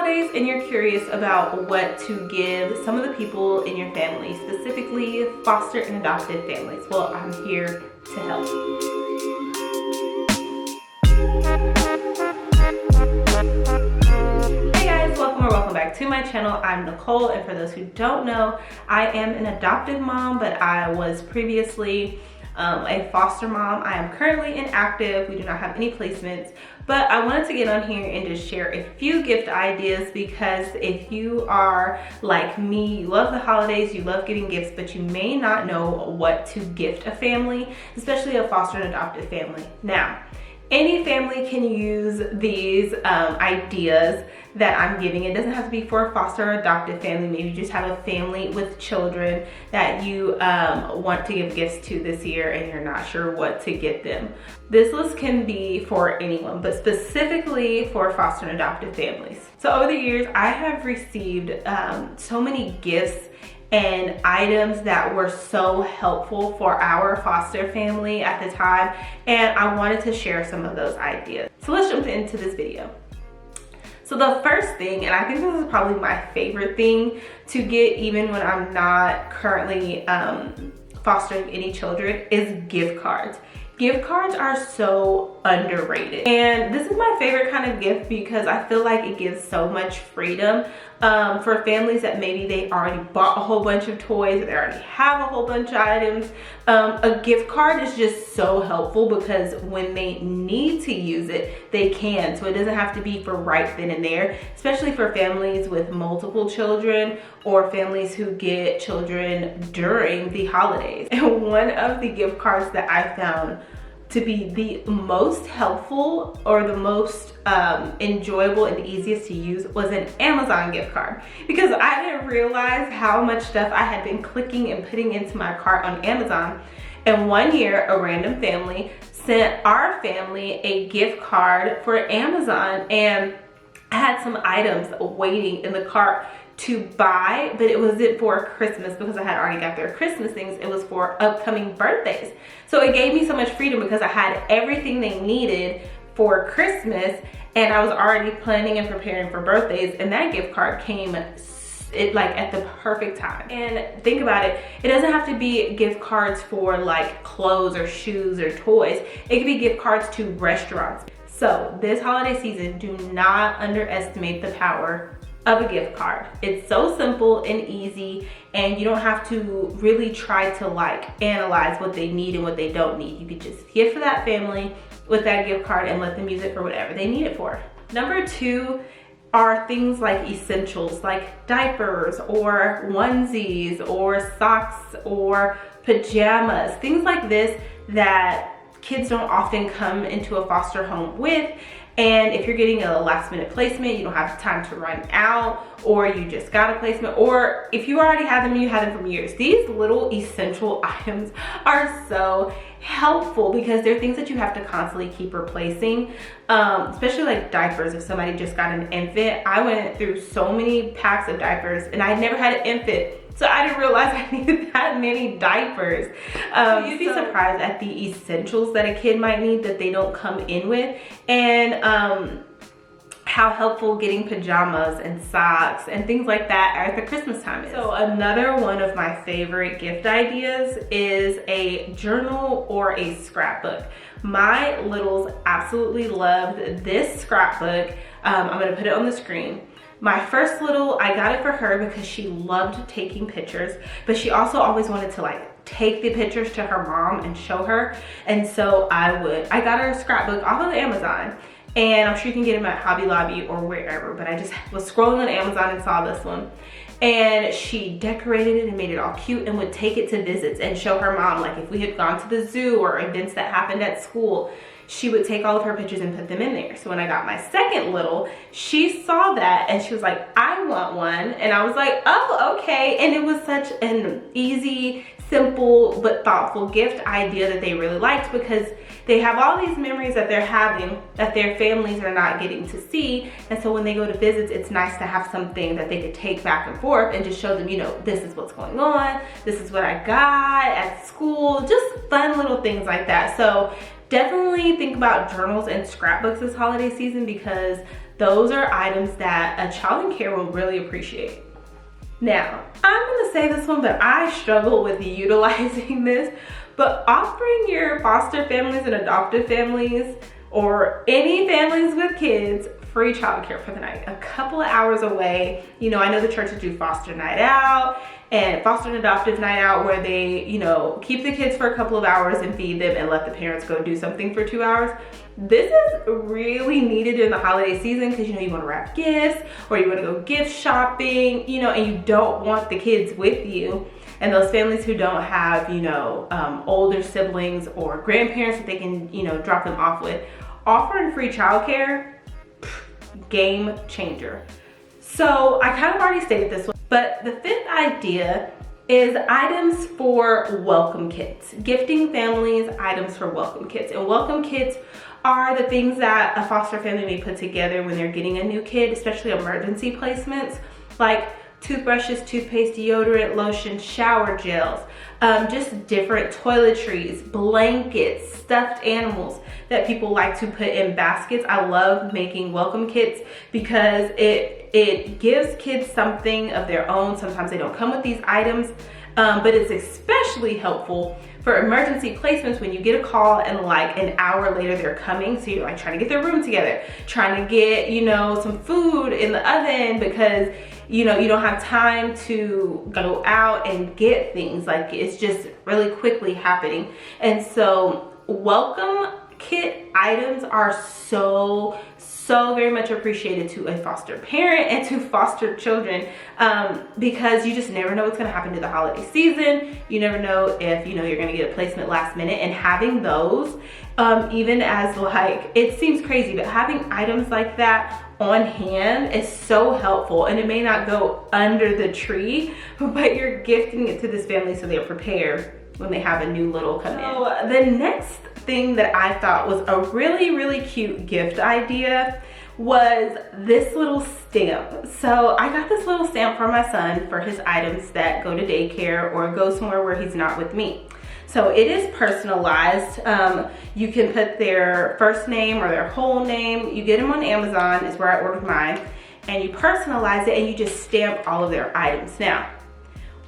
holidays and you're curious about what to give some of the people in your family, specifically foster and adopted families, well, I'm here to help. Hey guys, welcome back to my channel. I'm Nicole, and for those who don't know, I am an adopted mom, but I was previously a foster mom. I am currently inactive. We do not have any placements, but I wanted to get on here and just share a few gift ideas, because if you are like me, you love the holidays, you love getting gifts, but you may not know what to gift a family, especially a foster and adopted family. Now, any family can use these ideas that I'm giving. It doesn't have to be for a foster or adopted family. Maybe you just have a family with children that you want to give gifts to this year and you're not sure what to get them. This list can be for anyone, but specifically for foster and adopted families. So over the years, I have received so many gifts and items that were so helpful for our foster family at the time, and I wanted to share some of those ideas. So let's jump into this video. So the first thing, and I think this is probably my favorite thing to get even when I'm not currently fostering any children, is gift cards. Gift cards are so underrated, and this is my favorite kind of gift because I feel like it gives so much freedom for families that maybe they already bought a whole bunch of toys, or they already have a whole bunch of items. A gift card is just so helpful because when they need to use it, they can. So it doesn't have to be for right then and there, especially for families with multiple children or families who get children during the holidays. And one of the gift cards that I found to be the most helpful or the most enjoyable and easiest to use was an Amazon gift card, because I didn't realize how much stuff I had been clicking and putting into my cart on Amazon. And one year, a random family sent our family a gift card for Amazon, and I had some items waiting in the cart to buy, but it wasn't for Christmas because I had already got their Christmas things. It was for upcoming birthdays. So it gave me so much freedom because I had everything they needed for Christmas, and I was already planning and preparing for birthdays, and that gift card came like at the perfect time. And think about it, it doesn't have to be gift cards for like clothes or shoes or toys. It could be gift cards to restaurants. So this holiday season, do not underestimate the power of a gift card. It's so simple and easy, and you don't have to really try to like analyze what they need and what they don't need. You could just gift for that family with that gift card and let them use it for whatever they need it for. Number two are things like essentials, like diapers or onesies or socks or pajamas, things like this that kids don't often come into a foster home with. And if you're getting a last minute placement, you don't have time to run out, or you just got a placement, or if you already had them, you had them from years. These little essential items are so helpful because they're things that you have to constantly keep replacing, especially like diapers. If somebody just got an infant, I went through so many packs of diapers and I never had an infant. So I didn't realize I needed that many diapers. You'd be surprised at the essentials that a kid might need that they don't come in with, and how helpful getting pajamas and socks and things like that at the Christmas time is. So another one of my favorite gift ideas is a journal or a scrapbook. My littles absolutely loved this scrapbook. I'm gonna put it on the screen. My first little, I got it for her because she loved taking pictures, but she also always wanted to like take the pictures to her mom and show her. And so I got her a scrapbook off of Amazon, and I'm sure you can get them at Hobby Lobby or wherever, but I just was scrolling on Amazon and saw this one. And she decorated it and made it all cute and would take it to visits and show her mom, like if we had gone to the zoo or events that happened at school, she would take all of her pictures and put them in there. So when I got my second little, she saw that and she was like, I want one. And I was like, oh, okay. And it was such an easy, simple, but thoughtful gift idea that they really liked, because they have all these memories that they're having that their families are not getting to see. And so when they go to visits, it's nice to have something that they could take back and forth and just show them, you know, this is what's going on. This is what I got at school. Just fun little things like that. So definitely think about journals and scrapbooks this holiday season, because those are items that a child in care will really appreciate. Now, I'm gonna say this one, but I struggle with utilizing this, but offering your foster families and adoptive families or any families with kids free childcare for the night, a couple of hours away. You know, I know the churches do foster night out and foster and adoptive night out where they, you know, keep the kids for a couple of hours and feed them and let the parents go do something for 2 hours. This is really needed during the holiday season because, you know, you want to wrap gifts or you want to go gift shopping, you know, and you don't want the kids with you. And those families who don't have, you know, older siblings or grandparents that they can, you know, drop them off with, offering free childcare, game changer. So I kind of already stated this one, but the fifth idea is items for welcome kits. Gifting families items for welcome kits. And welcome kits are the things that a foster family may put together when they're getting a new kid, especially emergency placements, like toothbrushes, toothpaste, deodorant, lotion, shower gels, just different toiletries, blankets, stuffed animals that people like to put in baskets. I love making welcome kits because it gives kids something of their own. Sometimes they don't come with these items, but it's especially helpful for emergency placements when you get a call and like an hour later they're coming. So you're like trying to get their room together, trying to get, you know, some food in the oven because, you know, you don't have time to go out and get things. Like it's just really quickly happening. And so welcome kit items are so very much appreciated to a foster parent and to foster children, because you just never know what's going to happen to the holiday season. You never know if, you know, you're going to get a placement last minute, and having those, even as like, it seems crazy, but having items like that on hand is so helpful. And it may not go under the tree, but you're gifting it to this family so they're prepared when they have a new little come in. So the next thing that I thought was a really cute gift idea was this little stamp. So I got this little stamp for my son for his items that go to daycare or go somewhere where he's not with me. So it is personalized. You can put their first name or their whole name. You get them on Amazon is where I ordered mine, and you personalize it and you just stamp all of their items. Now,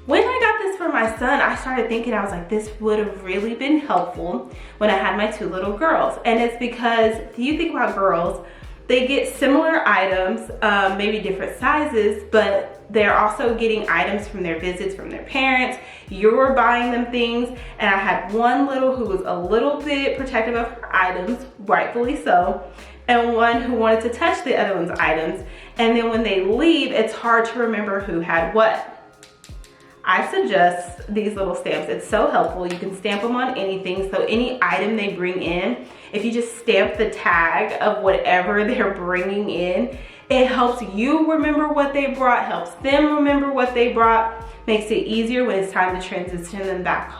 when I got this for my son, I started thinking, I was like, this would have really been helpful when I had my two little girls. And it's because if you think about girls, they get similar items, maybe different sizes, but they're also getting items from their visits from their parents. You're buying them things. And I had one little who was a little bit protective of her items, rightfully so, and one who wanted to touch the other one's items. And then when they leave, it's hard to remember who had what. I suggest these little stamps. It's so helpful. You can stamp them on anything. So any item they bring in, if you just stamp the tag of whatever they're bringing in, it helps you remember what they brought, helps them remember what they brought, makes it easier when it's time to transition them back.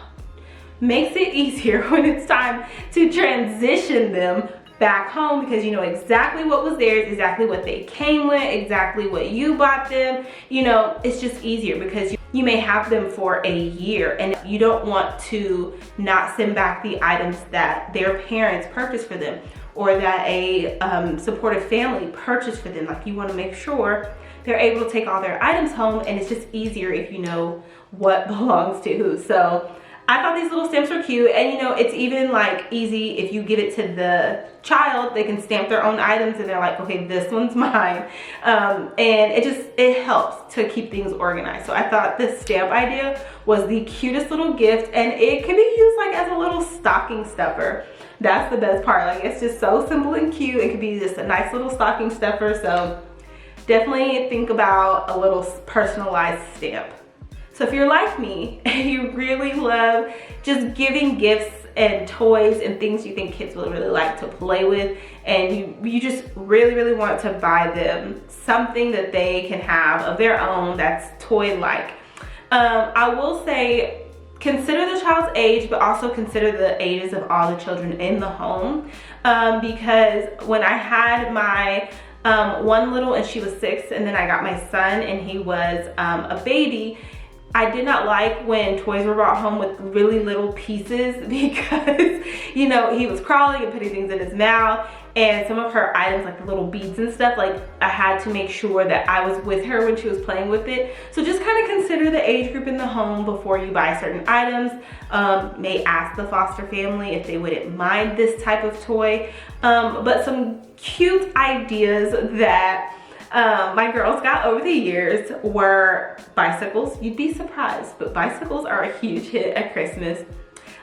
Makes it easier when it's time to transition them back home because you know exactly what was theirs, exactly what they came with, exactly what you bought them. You know, it's just easier because you may have them for a year and you don't want to not send back the items that their parents purchased for them or that a supportive family purchased for them. Like, you want to make sure they're able to take all their items home, and it's just easier if you know what belongs to who. So I thought these little stamps were cute, and you know, it's even like easy if you give it to the child, they can stamp their own items and they're like, okay, this one's mine. And it helps to keep things organized. So I thought this stamp idea was the cutest little gift, and it can be used like as a little stocking stuffer. That's the best part. Like, it's just so simple and cute. It could be just a nice little stocking stuffer. So definitely think about a little personalized stamp. So if you're like me and you really love just giving gifts and toys and things you think kids will really like to play with, and you just really want to buy them something that they can have of their own that's toy-like, I will say consider the child's age, but also consider the ages of all the children in the home, because when I had my one little and she was 6, and then I got my son and he was a baby, I did not like when toys were brought home with really little pieces because, you know, he was crawling and putting things in his mouth, and some of her items, like the little beads and stuff, like I had to make sure that I was with her when she was playing with it. So just kind of consider the age group in the home before you buy certain items. May ask the foster family if they wouldn't mind this type of toy. But some cute ideas that my girls got over the years were bicycles. You'd be surprised, but bicycles are a huge hit at Christmas.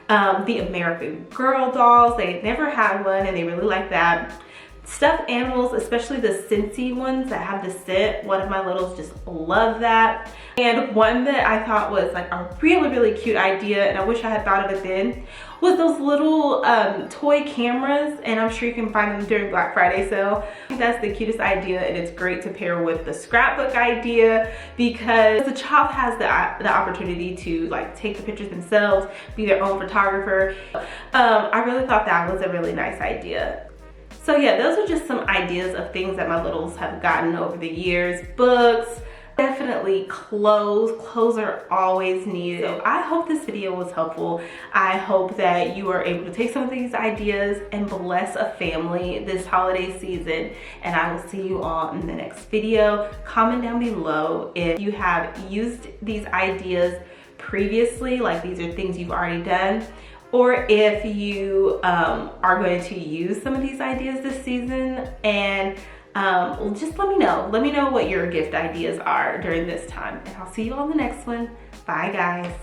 The American Girl dolls, they had never had one and they really like that. Stuffed animals, especially the Scentsy ones that have the scent. One of my littles just love that. And one that I thought was like a really, really cute idea, and I wish I had thought of it then, was those little toy cameras, and I'm sure you can find them during Black Friday sale. I think that's the cutest idea, and it's great to pair with the scrapbook idea because the child has the opportunity to like take the pictures themselves, be their own photographer. I really thought that was a really nice idea. So yeah, those are just some ideas of things that my littles have gotten over the years. Books, definitely clothes. Clothes are always needed. So I hope this video was helpful. I hope that you are able to take some of these ideas and bless a family this holiday season. And I will see you all in the next video. Comment down below if you have used these ideas previously, like these are things you've already done, or if you are going to use some of these ideas this season. And just let me know. Let me know what your gift ideas are during this time. And I'll see you on the next one. Bye, guys.